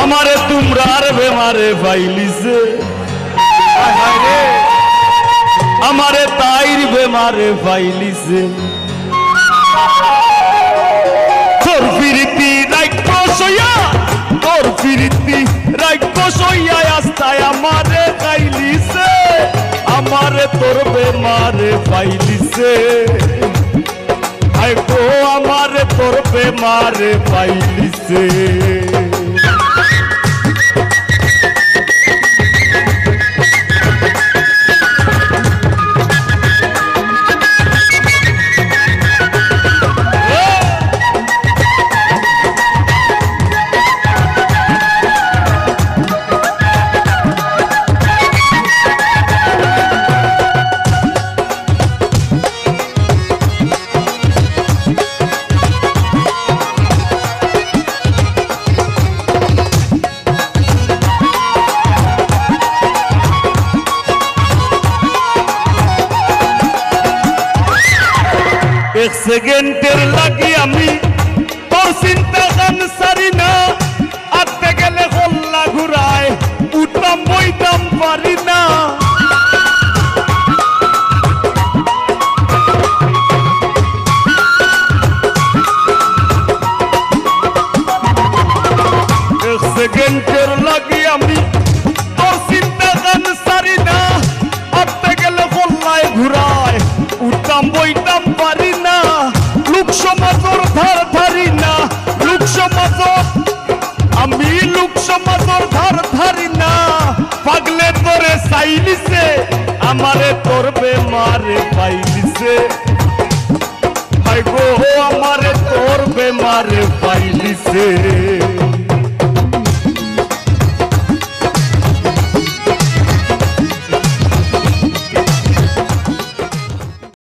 আমারে তোমরার বেমারে পাইলিছে আমারে তাইর বেমারে পাইলিছে তোর ফিরিতি রাক্ষস হইয়া তোর ফিরিতি রাক্ষস হইয়া আস্তায় আমারে খাইলিছে আমারে তোর বেমারে পাইলিছে আয় গো আমারে তোর বেমারে পাইলিছে एक सेकेंडेर लागी आमी तोर चिंता गान सारी ना आते गेले हल्ला घुराय उठताम बইতাম পারি না एक सेकेंडेर लागी आमी तोर चिंता गान सारी ना आते गेले हल्लाয় ঘুরায় উঠতাম বইতাম পারি না লোক সমাজর ধার ধারি না লোক সমাজর আমি লোক সমাজর ধার ধারি না পাগলে তোরে চাইলিছে আমারে তোর বেমারে পাইলিছে হাই গো আমারে তোর বেমারে পাইলিছে